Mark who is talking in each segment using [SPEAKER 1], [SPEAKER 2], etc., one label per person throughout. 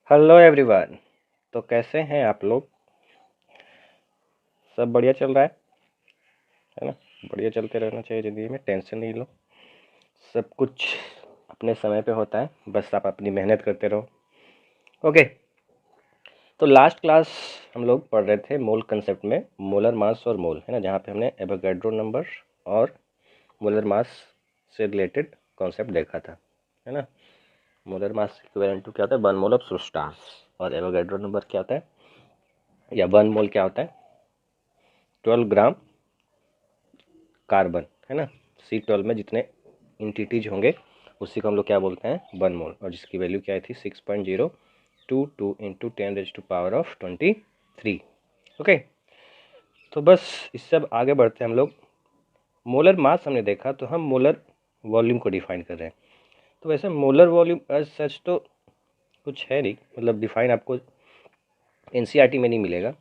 [SPEAKER 1] Hello everyone. तो कैसे हैं आप लोग? सब बढ़िया चल रहा है ना? बढ़िया चलते रहना चाहिए ज़िंदगी में, टेंशन नहीं लो। सब कुछ अपने समय पे होता है, बस आप अपनी मेहनत करते रहो। ओके। तो लास्ट क्लास हम लोग पढ़ रहे थे मोल कंसेप्ट में मोलर मास और मोल, है ना, जहाँ पे हमने एवोगैड्रो नंबर और मोलर मास से रिलेटेड कॉन्सेप्ट देखा था, है ना। मोलर मास इक्विवेलेंट टू क्या होता है? 1 मोल ऑफ सुबस्टांस। और एवोगैड्रो नंबर क्या होता है, या 1 मोल क्या होता है? 12 ग्राम कार्बन, है ना। C12 में जितने इंटिटीज होंगे उसी को हम लोग क्या बोलते हैं? 1 मोल। और जिसकी वैल्यू क्या आई थी? 6.022 इंटू 10⁻23। ओके। तो बस इससे अब आगे बढ़ते हैं हम लोग। मोलर मास हमने देखा, तो हम मोलर वॉल्यूम को डिफाइन कर रहे हैं। तो वैसे मोलर वॉल्यूम एज सच तो कुछ है नहीं, मतलब डिफाइन आपको NCERT में नहीं मिलेगा,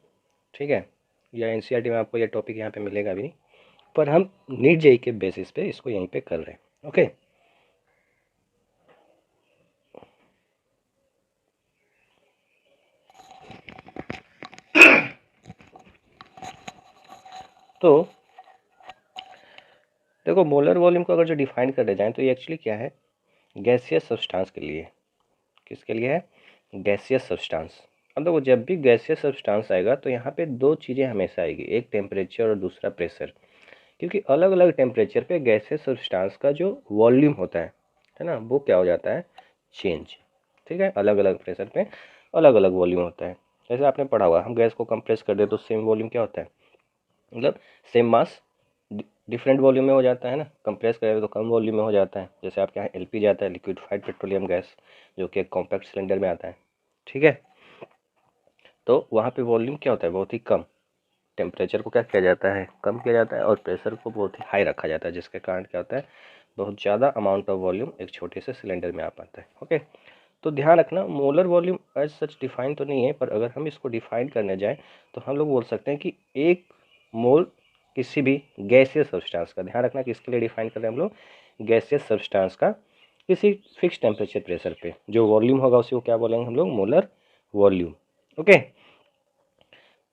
[SPEAKER 1] ठीक है, या NCERT में आपको ये टॉपिक यहाँ पे मिलेगा भी नहीं, पर हम नीट जेई के बेसिस पे इसको यहीं पे कर रहे हैं। ओके। तो देखो, मोलर वॉल्यूम को अगर जो डिफाइन करने जाएं तो ये एक्चुअली क्या है? गैसियस सब्सटेंस के लिए। किसके लिए है? Gaseous substance. अब देखो, जब भी गैसियस सब्सटेंस आएगा तो यहाँ पे दो चीज़ें हमेशा आएगी, एक टेम्परेचर और दूसरा प्रेशर। क्योंकि अलग अलग टेम्परेचर पे गैसियस सब्सटेंस का जो वॉल्यूम होता है ना, वो क्या हो जाता है? चेंज। ठीक है, अलग अलग प्रेशर पे अलग अलग वॉल्यूम होता है। जैसे आपने पढ़ा हुआ, हम गैस को कंप्रेस कर दे तो सेम वॉल्यूम क्या होता है? मतलब सेम मास डिफरेंट वॉल्यूम में हो जाता है ना। कंप्रेस करें तो कम वॉल्यूम में हो जाता है। जैसे आपके यहाँ LP आता है, लिक्विडिफाइड पेट्रोलियम गैस, जो कि एक कॉम्पैक्ट सिलेंडर में आता है, ठीक है। तो वहाँ पे वॉल्यूम क्या होता है? बहुत ही कम। टेम्परेचर को क्या किया जाता है? कम किया जाता है, और प्रेशर को बहुत ही हाई रखा जाता है, जिसके कारण क्या होता है? बहुत ज़्यादा अमाउंट ऑफ वॉल्यूम एक छोटे से सिलेंडर में आ पाता है। ओके। तो ध्यान रखना, molar volume as such define तो नहीं है, पर अगर हम इसको डिफाइन करने जाएं तो हम लोग बोल सकते हैं कि एक मोल किसी भी गैसियस सब्सटेंस का, ध्यान रखना किसके लिए डिफाइन कर रहे हैं हम लोग? गैसियस सब्सटेंस का किसी फिक्स टेम्परेचर प्रेशर पे जो वॉल्यूम होगा उसी को क्या बोलेंगे हम लोग? Molar volume. ओके।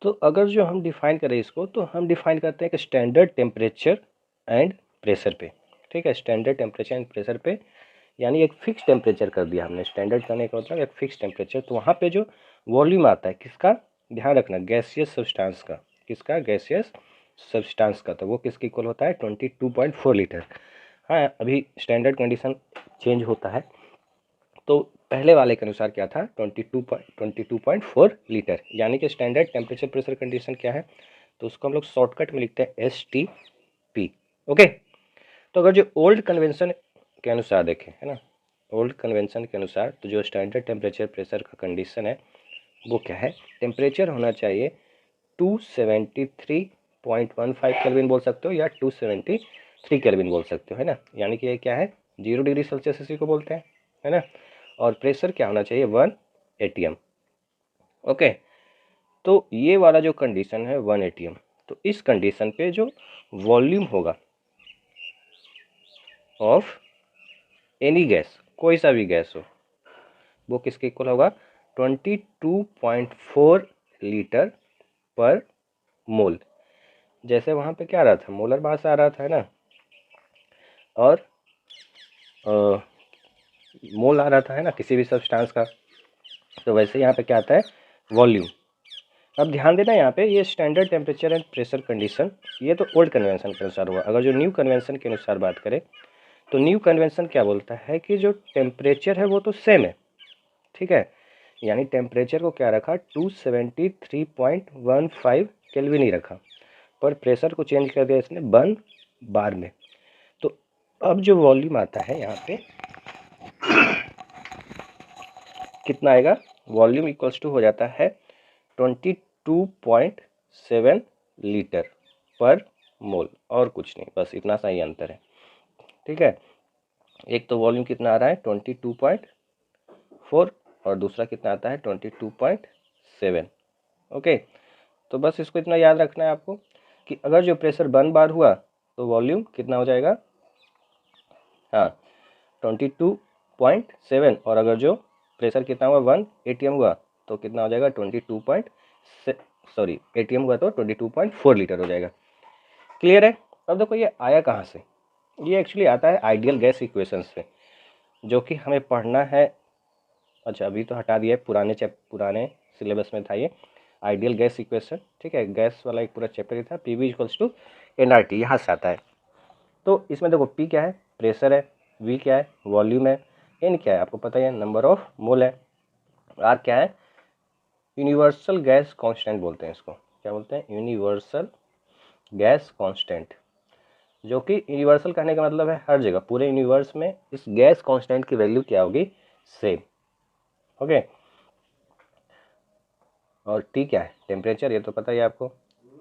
[SPEAKER 1] तो अगर जो हम डिफाइन करें इसको, तो हम डिफाइन करते हैं कि स्टैंडर्ड टेम्परेचर एंड प्रेशर पे, ठीक है। स्टैंडर्ड टेम्परेचर एंड प्रेशर पे, यानी एक फिक्स टेम्परेचर कर दिया हमने। स्टैंडर्ड करने का मतलब एक फिक्स टेम्परेचर, तो वहाँ पे जो वॉल्यूम आता है किसका? ध्यान रखना, गैसियस सब्सटेंस का। किसका? गैसियस सब्सटेंस का। तो वो किसके इक्वल होता है? 22.4 लीटर। हाँ, अभी स्टैंडर्ड कंडीशन चेंज होता है, तो पहले वाले के अनुसार क्या था? 22.4 लीटर। यानी कि स्टैंडर्ड टेम्परेचर प्रेशर कंडीशन क्या है? तो उसको हम लोग शॉर्टकट में लिखते हैं STP। ओके। तो अगर जो ओल्ड कन्वेंशन के अनुसार देखें, है ना, ओल्ड कन्वेंशन के अनुसार, तो जो स्टैंडर्ड टेम्परेचर प्रेशर का कंडीशन है वो क्या है? टेम्परेचर होना चाहिए 273.15 केल्विन बोल सकते हो, या 273 केल्विन बोल सकते हो, है ना। यानी कि ये क्या है? 0 डिग्री सेल्सियस इसी को बोलते हैं, है ना। और प्रेशर क्या होना चाहिए? 1 ATM। ओके। तो ये वाला जो कंडीशन है 1 ATM, तो इस कंडीशन पे जो वॉल्यूम होगा ऑफ एनी गैस, कोई सा भी गैस हो, वो किसके इक्वल होगा? 22.4 लीटर पर मोल। जैसे वहाँ पे क्या आ रहा था? मोलर मास आ रहा था, है ना, और मोल आ रहा था, है ना, किसी भी सब्सटेंस का। तो वैसे यहाँ पे क्या आता है? वॉल्यूम। अब ध्यान देना, यहाँ पे ये standard temperature and pressure condition, ये तो ओल्ड कन्वेंशन के अनुसार हुआ। अगर जो न्यू कन्वेंशन के अनुसार बात करें, तो न्यू कन्वेंशन क्या बोलता है कि जो टेम्परेचर है वो तो सेम है, ठीक है। यानी टेम्परेचर को क्या रखा? 273.15 केल्विन ही रखा, पर प्रेशर को चेंज कर दिया इसने 1 बार में। तो अब जो वॉल्यूम आता है यहाँ पे कितना आएगा? वॉल्यूम इक्वल्स टू हो जाता है 22.7 लीटर पर मोल, और कुछ नहीं, बस इतना सा ही अंतर है, ठीक है। एक तो वॉल्यूम कितना आ रहा है? 22.4, और दूसरा कितना आता है? 22.7। ओके। तो बस इसको इतना याद रखना है आपको कि अगर जो प्रेशर 1 बार हुआ तो वॉल्यूम कितना हो जाएगा? हाँ, 22.7, और अगर जो प्रेशर कितना हुआ 1 एटीएम हुआ तो कितना हो जाएगा 22 एटीएम हुआ तो 22.4 लीटर हो जाएगा। क्लियर है। अब देखो ये आया कहाँ से, ये एक्चुअली आता है आइडियल गैस इक्वेशन से, जो कि हमें पढ़ना है। अच्छा अभी तो हटा दिया है, पुराने सिलेबस में था ये आइडियल गैस इक्वेशन, ठीक है, गैस वाला एक पूरा चैप्टर ही था। पीवी इक्वल्स टू एनआरटी, यहाँ से आता है। तो इसमें देखो पी क्या है, प्रेशर है, वी क्या है, वॉल्यूम है, एन क्या है आपको पता ही है, नंबर ऑफ मोल है, आर क्या है, यूनिवर्सल गैस कांस्टेंट बोलते हैं इसको। क्या बोलते हैं, यूनिवर्सल गैस कांस्टेंट, जो कि यूनिवर्सल कहने का मतलब है हर जगह पूरे यूनिवर्स में इस गैस कांस्टेंट की वैल्यू क्या होगी, सेम। ओके, और टी क्या है, टेम्परेचर, ये तो पता ही है आपको,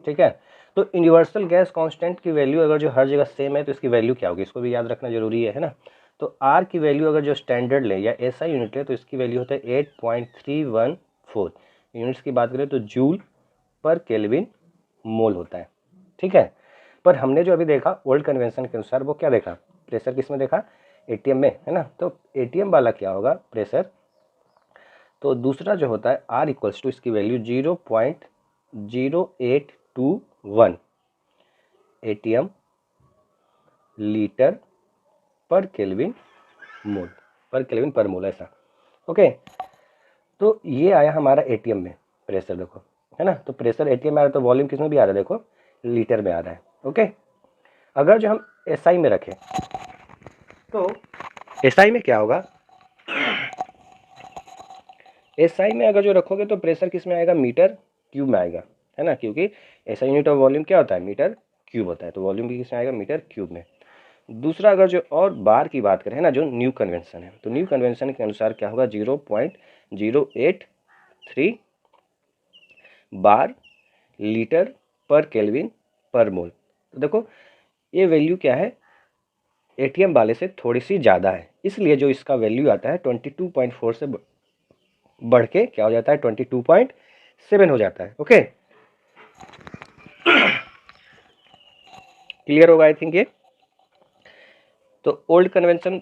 [SPEAKER 1] ठीक है। तो यूनिवर्सल गैस कांस्टेंट की वैल्यू अगर जो हर जगह सेम है तो इसकी वैल्यू क्या होगी, इसको भी याद रखना जरूरी है ना। तो आर की वैल्यू अगर जो स्टैंडर्ड ले या एसआई यूनिट ले तो इसकी वैल्यू होता है 8.314। यूनिट्स की बात करें तो जूल पर केल्विन मोल होता है, ठीक है। पर हमने जो अभी देखा ओल्ड कन्वेंशन के अनुसार वो क्या देखा, प्रेशर किस में देखा, एटीएम में, है ना। तो एटीएम वाला क्या होगा प्रेशर, तो दूसरा जो होता है आर इक्वल्स टू इसकी value 0.0821 ATM litre per kelvin mole, per kelvin पर मोल, ऐसा। ओके, तो ये आया हमारा एटीएम में प्रेशर, देखो है ना। तो प्रेशर एटीएम में आ रहा है तो वॉल्यूम किस में भी आ रहा है, देखो लीटर में आ रहा है। ओके, अगर जो हम एसआई में रखें तो एसआई में क्या होगा, एसआई में अगर जो रखोगे तो प्रेशर किस में आएगा, मीटर क्यूब में आएगा, है ना, क्योंकि एसआई यूनिट ऑफ वॉल्यूम क्या होता है, मीटर क्यूब होता है। तो वॉल्यूम भी किस में आएगा, मीटर क्यूब में। दूसरा अगर जो और बार की बात करें, है ना, जो न्यू कन्वेंशन है, तो न्यू कन्वेंशन के अनुसार क्या होगा, 0.083 बार लीटर पर केल्विन पर मोल। तो देखो ये वैल्यू क्या है, एटीएम वाले से थोड़ी सी ज़्यादा है, इसलिए जो इसका वैल्यू आता है 22.4 से बढ़ के क्या हो जाता है, 22.7 हो जाता है। ओके, क्लियर होगा आई थिंक ये। तो ओल्ड कन्वेंशन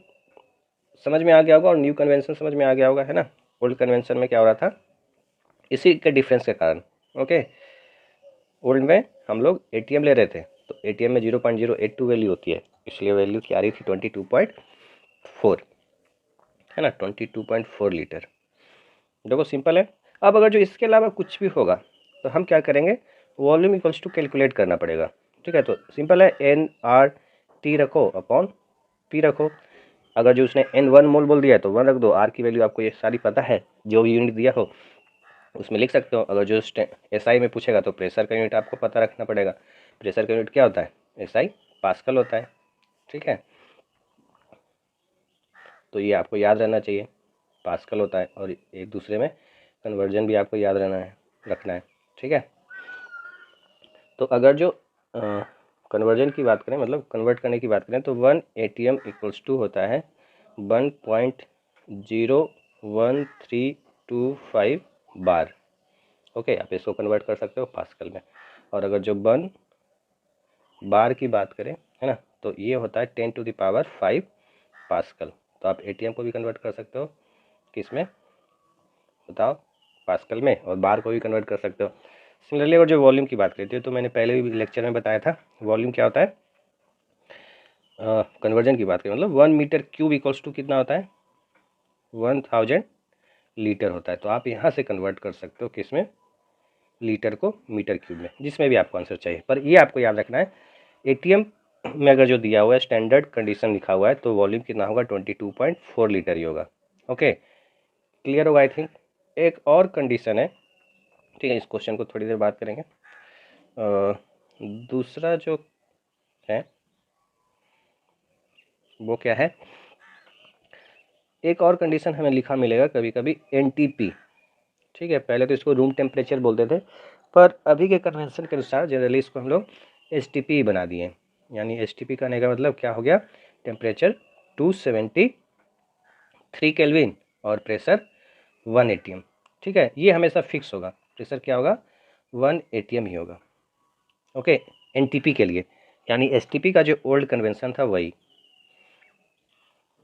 [SPEAKER 1] समझ में आ गया होगा और न्यू कन्वेंशन समझ में आ गया होगा, है ना। ओल्ड कन्वेंशन में क्या हो रहा था, इसी के डिफरेंस के कारण। ओके, ओल्ड में हम लोग एटीएम ले रहे थे तो एटीएम में 0.082 वैल्यू होती है, इसलिए वैल्यू क्या आ रही थी 22.4, है ना, 22.4 लीटर। देखो सिंपल है। अब अगर जो इसके अलावा कुछ भी होगा तो हम क्या करेंगे, वॉल्यूम इक्वल्स टू कैलकुलेट करना पड़ेगा, ठीक है। तो सिंपल है, एन आर टी रखो अपॉन पी रखो। अगर जो उसने एन 1 मोल बोल दिया है तो 1 रख दो, आर की वैल्यू आपको ये सारी पता है, जो भी यूनिट दिया हो उसमें लिख सकते हो। अगर जो एसआई में पूछेगा तो प्रेशर का यूनिट आपको पता रखना पड़ेगा। प्रेशर का यूनिट क्या होता है, एसआई पास्कल होता है, ठीक है। तो ये आपको याद रहना चाहिए, पास्कल होता है, और एक दूसरे में कन्वर्जन भी आपको याद रखना है, ठीक है। तो अगर जो कन्वर्जन की बात करें, मतलब कन्वर्ट करने की बात करें, तो 1 एटीएम इक्वल्स टू होता है 1.01325 बार। ओके, आप इसको कन्वर्ट कर सकते हो पास्कल में। और अगर जो 1 बार की बात करें, है ना, तो ये होता है 10⁵ पास्कल। तो आप एटीएम को भी कन्वर्ट कर सकते हो किस में बताओ, पास्कल में, और बार को भी कन्वर्ट कर सकते हो। सिमिलरली अगर जो वॉल्यूम की बात करते हैं तो मैंने पहले भी लेक्चर में बताया था, वॉल्यूम क्या होता है, कन्वर्जन की बात करें मतलब 1 मीटर क्यूब इक्वल्स टू कितना होता है, 1000 लीटर होता है। तो आप यहाँ से कन्वर्ट कर सकते हो किस में, लीटर को मीटर क्यूब में, जिसमें भी आपको आंसर चाहिए। पर ये आपको याद रखना है, एटीएम में अगर जो दिया हुआ है स्टैंडर्ड कंडीशन लिखा हुआ है तो वॉल्यूम कितना होगा, 22.4 लीटर ही होगा। ओके, क्लियर होगा आई थिंक। एक और कंडीशन है, ठीक है, इस क्वेश्चन को थोड़ी देर बात करेंगे। दूसरा जो है वो क्या है, एक और कंडीशन हमें लिखा मिलेगा कभी कभी एनटीपी, ठीक है। पहले तो इसको रूम टेम्परेचर बोलते थे, पर अभी के कन्वेंशन के अनुसार जनरली इसको हम लोग एसटीपी बना दिए। यानी एसटीपी कहने का मतलब क्या हो गया, टेम्परेचर 273 केल्विन और प्रेशर 1 एटीएम, ठीक है। ये हमेशा फिक्स होगा, प्रेशर क्या होगा 1 एटीएम ही होगा। ओके, एनटीपी के लिए, यानी एसटीपी का जो ओल्ड कन्वेंशन था वही।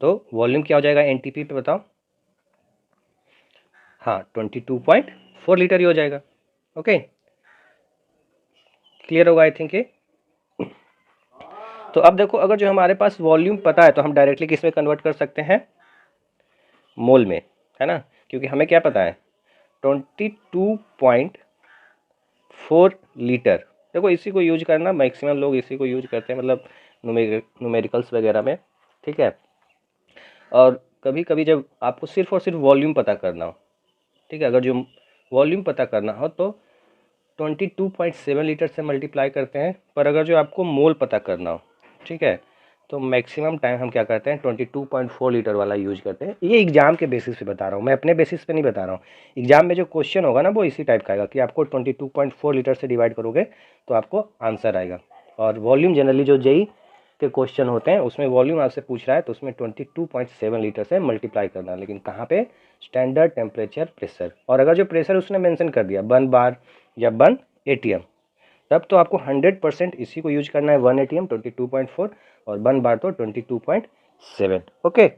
[SPEAKER 1] तो वॉल्यूम क्या हो जाएगा एनटीपी पे बताओ, हाँ 22.4 लीटर ही हो जाएगा। ओके, क्लियर होगा आई थिंक ये। तो अब देखो, अगर जो हमारे पास वॉल्यूम पता है तो हम डायरेक्टली किस में कन्वर्ट कर सकते हैं, मोल में, है ना, क्योंकि हमें क्या पता है 22.4 लीटर। देखो इसी को यूज करना, मैक्सिमम लोग इसी को यूज करते हैं, मतलब न्यूमेरिकल्स वगैरह में, ठीक है। और कभी कभी जब आपको सिर्फ और सिर्फ वॉल्यूम पता करना हो, ठीक है, अगर जो वॉल्यूम पता करना हो तो 22.7 लीटर से मल्टीप्लाई करते हैं, पर अगर जो आपको मोल पता करना हो, ठीक है, तो मैक्सिमम टाइम हम क्या करते हैं 22.4 लीटर वाला यूज करते हैं। ये एग्जाम के बेसिस पे बता रहा हूँ, मैं अपने बेसिस पे नहीं बता रहा हूँ। एग्जाम में जो क्वेश्चन होगा ना वो इसी टाइप का आएगा कि आपको 22.4 लीटर से डिवाइड करोगे तो आपको आंसर आएगा। और वॉल्यूम जनरली जो जेई के क्वेश्चन होते हैं उसमें वॉल्यूम आपसे पूछ रहा है तो उसमें 22.7 लीटर से मल्टीप्लाई करना है, लेकिन कहाँ पे, स्टैंडर्ड टेम्परेचर प्रेशर। और अगर जो प्रेशर उसने मेंशन कर दिया 1 बार या 1 एटीएम, तब तो आपको 100% इसी को यूज करना है, 1 एटीएम 22.4 और 1 बार तो 22.7। ओके,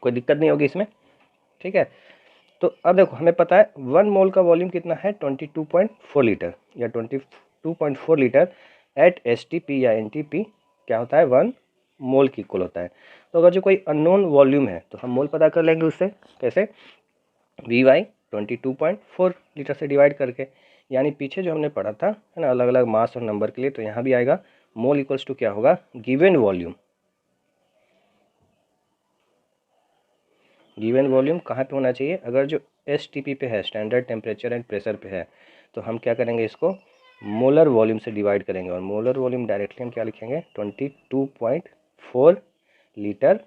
[SPEAKER 1] कोई दिक्कत नहीं होगी इसमें, ठीक है। तो अब देखो हमें पता है 1 मोल का वॉल्यूम कितना है 22.4 लीटर या 22.4 लीटर एट एसटीपी या एनटीपी क्या होता है 1 मोल की इक्वल होता है। तो अगर जो कोई अननोन वॉल्यूम है तो हम मोल पता कर लेंगे उससे, कैसे, वी वाई 22.4 लीटर से डिवाइड करके, यानी पीछे जो हमने पढ़ा था, है ना, अलग अलग मास और नंबर के लिए, तो यहाँ भी आएगा मोल इक्वल्स टू क्या होगा, गिवन वॉल्यूम। गिवन वॉल्यूम कहाँ पे होना चाहिए, अगर जो एसटीपी पे है, स्टैंडर्ड टेम्परेचर एंड प्रेशर पे है, तो हम क्या करेंगे, इसको मोलर वॉल्यूम से डिवाइड करेंगे। और मोलर वॉल्यूम डायरेक्टली हम क्या लिखेंगे 22.4 लीटर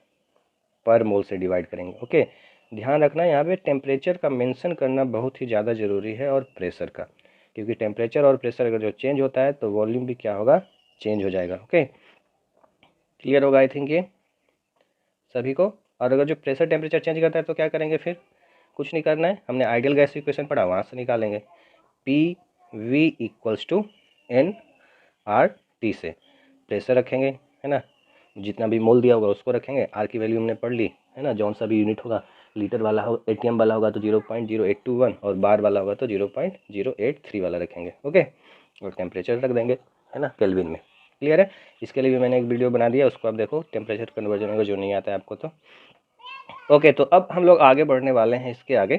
[SPEAKER 1] पर मोल से डिवाइड करेंगे। ओके, ध्यान रखना यहाँ पे टेम्परेचर का मेंशन करना बहुत ही ज़्यादा ज़रूरी है, और प्रेशर का, क्योंकि टेम्परेचर और प्रेशर अगर जो चेंज होता है तो वॉल्यूम भी क्या होगा, चेंज हो जाएगा। ओके, क्लियर होगा आई थिंक ये सभी को। और अगर जो प्रेशर टेम्परेचर चेंज करता है तो क्या करेंगे, फिर कुछ नहीं करना है, हमने आइडियल गैस इक्वेशन पढ़ा वहाँ से निकालेंगे, P V equals to N R T से प्रेशर रखेंगे, है ना, जितना भी मोल दिया होगा उसको रखेंगे, आर की वैल्यू हमने पढ़ ली, है ना, जौन सा भी यूनिट होगा, लीटर वाला हो, एटीएम वाला होगा तो 0.0821 और बार वाला होगा तो 0.083 वाला रखेंगे। ओके, और टेम्परेचर रख देंगे, है ना, केल्विन में। क्लियर है, इसके लिए भी मैंने एक वीडियो बना दिया, उसको आप देखो, टेम्परेचर कन्वर्जन होगा, जो नहीं आता है आपको तो। ओके, तो अब हम लोग आगे बढ़ने वाले हैं, इसके आगे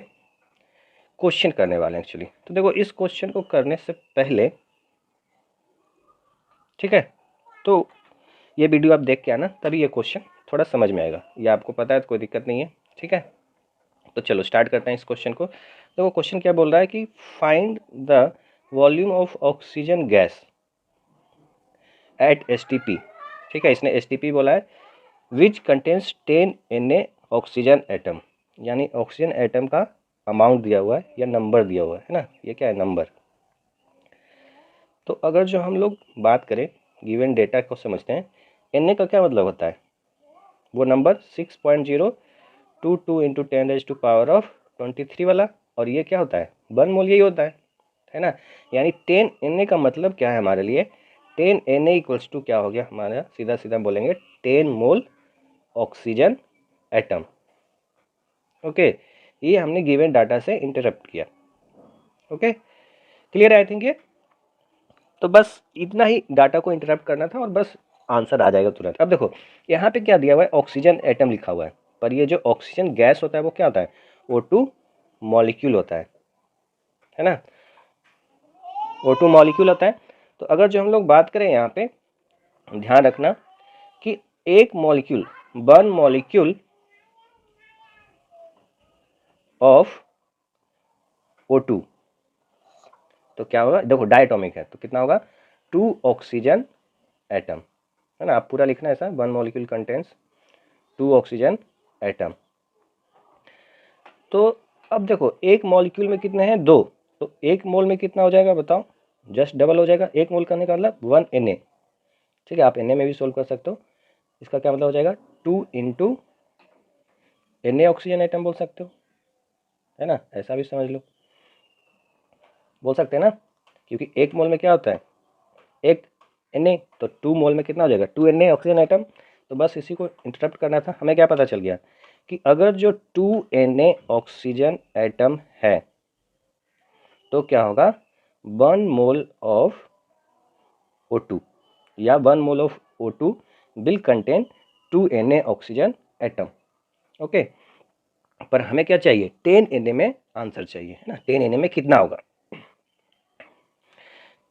[SPEAKER 1] क्वेश्चन करने वाले हैं एक्चुअली। तो देखो इस क्वेश्चन को करने से पहले, ठीक है, तो ये वीडियो आप देख के आना, तभी ये क्वेश्चन थोड़ा समझ में आएगा। ये आपको पता है तो कोई दिक्कत नहीं है, ठीक है। तो चलो स्टार्ट करते हैं इस क्वेश्चन को। तो वो क्वेश्चन क्या बोल रहा है कि find the volume of oxygen gas at STP, ठीक है, इसने एसटीपी बोला है, which contains 10 Na oxygen atom, यानी ऑक्सीजन एटम का अमाउंट दिया हुआ है या नंबर दिया हुआ है ना, ये क्या है, नंबर। तो अगर जो हम लोग बात करें गिवन डेटा को समझते हैं, Na का क्या मतलब होता है, वो नंबर 6.022 इंटू 10⁻⁻³ वाला, और ये क्या होता है 1 मोल, यही होता है ना। यानी 10 Na का मतलब क्या है हमारे लिए, 10 Na इक्वल्स टू क्या हो गया हमारा, सीधा सीधा बोलेंगे 10 मोल ऑक्सीजन एटम। ओके, ये हमने गिवन डाटा से इंटरप्ट किया। ओके, क्लियर है आई थिंक ये। तो बस इतना ही डाटा को इंटरप्ट करना था और बस आंसर आ जाएगा तुरंत। अब देखो यहाँ पे क्या दिया हुआ है, ऑक्सीजन एटम लिखा हुआ है, पर ये जो ऑक्सीजन गैस होता है वो क्या होता है, O2 मॉलिक्यूल होता है ना, O2 मॉलिक्यूल होता है। तो अगर जो हम लोग बात करें यहाँ पे, ध्यान रखना कि एक मॉलिक्यूल, 1 मॉलिक्यूल ऑफ O2, तो क्या होगा, देखो डायटोमिक है तो कितना होगा 2 ऑक्सीजन एटम, है ना, आप पूरा लिखना है ऐसा, 1 मॉलिक्यूल कंटेन्स 2 ऑक्सीजन एटम। तो अब देखो एक मॉलिक्यूल में कितने हैं, 2, तो एक मोल में कितना हो जाएगा बताओ, जस्ट डबल हो जाएगा, एक मोल करने का मतलब 1 Na, ठीक है, आप Na में भी सोल्व कर सकते हो, इसका क्या मतलब हो जाएगा 2 इंटू Na ऑक्सीजन एटम बोल सकते हो, है ना, ऐसा भी समझ लो, बोल सकते हैं ना, क्योंकि एक मोल में क्या होता है, एक Na, तो 2 मोल में कितना हो जाएगा 2 Na ऑक्सीजन एटम। तो बस इसी को इंटरप्ट करना था, हमें क्या पता चल गया कि अगर जो 2Na ऑक्सीजन एटम है तो क्या होगा, 1 मोल ऑफ O2 या 1 mole of O2 will contain 2Na oxygen atom. Okay, पर हमें क्या चाहिए, 10Na में आंसर चाहिए, है ना। 10Na में कितना होगा,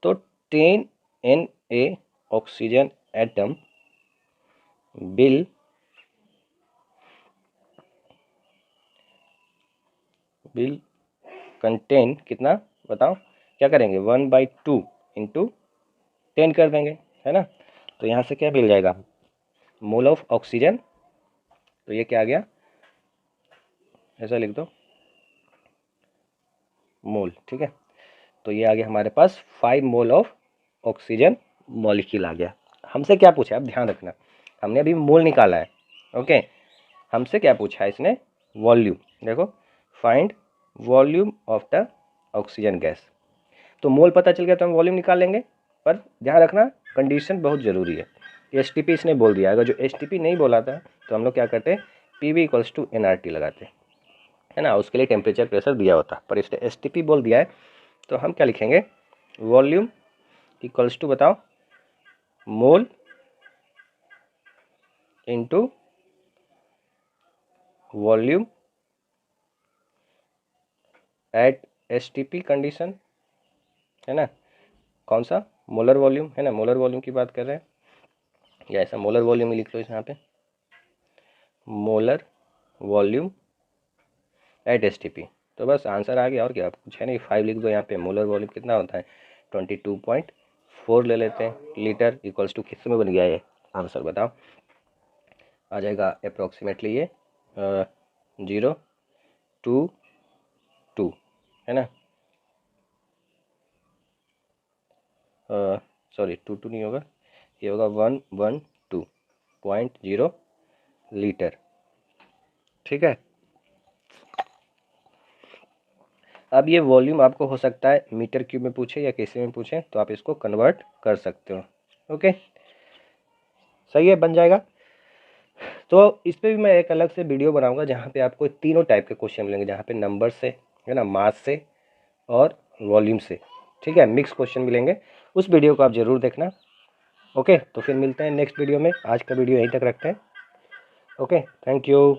[SPEAKER 1] तो 10Na oxygen atom will contain कितना, बताओ क्या करेंगे, 1/2 इंटू 10 कर देंगे, है ना। तो यहाँ से क्या मिल जाएगा, मोल ऑफ ऑक्सीजन, तो ये क्या आ गया, ऐसा लिख दो मोल, ठीक है। तो ये आ गया हमारे पास 5 मोल ऑफ ऑक्सीजन मॉलिक्यूल आ गया। हमसे क्या पूछा है, अब ध्यान रखना, हमने अभी मोल निकाला है, ओके। हमसे क्या पूछा है इसने, वॉल्यूम। देखो, find volume of the oxygen gas, तो मोल पता चल गया तो हम वॉल्यूम निकाल लेंगे, पर ध्यान रखना कंडीशन बहुत ज़रूरी है। एसटीपी इसने बोल दिया, अगर जो एसटीपी नहीं बोला था तो हम लोग क्या करते, पीवी = nRT लगाते, है ना, उसके लिए टेम्परेचर प्रेशर दिया होता, पर इसने एसटीपी बोल दिया है तो हम क्या लिखेंगे, वॉल्यूम = बताओ mole into volume at STP condition, है ना। कौन सा, मोलर वॉल्यूम, है ना, मोलर वॉल्यूम की बात कर रहे हैं, या ऐसा मोलर वॉल्यूम ही लिख लो यहाँ पे, मोलर वॉल्यूम एट एसटीपी। तो बस आंसर आ गया, और क्या, कुछ है नहीं, 5 लिख दो यहाँ पे। मोलर वॉल्यूम कितना होता है, 22.4 ले लेते हैं, लीटर = किस में बन गया ये आंसर, बताओ। आ जाएगा अप्रोक्सीमेटली ये 022, है ना, सॉरी 22 नहीं होगा, ये होगा 112.0 लीटर, ठीक है। अब ये वॉल्यूम आपको हो सकता है मीटर क्यूब में पूछे या किसी में पूछे, तो आप इसको कन्वर्ट कर सकते हो, ओके, सही है, बन जाएगा। तो इस पे भी मैं एक अलग से वीडियो बनाऊंगा जहाँ पे आपको तीनों टाइप के क्वेश्चन मिलेंगे, जहाँ पे नंबर से, है ना, मास से और वॉल्यूम से, ठीक है, मिक्स क्वेश्चन मिलेंगे। उस वीडियो को आप ज़रूर देखना, ओके। तो फिर मिलते हैं नेक्स्ट वीडियो में, आज का वीडियो यहीं तक रखते हैं, ओके, थैंक यू।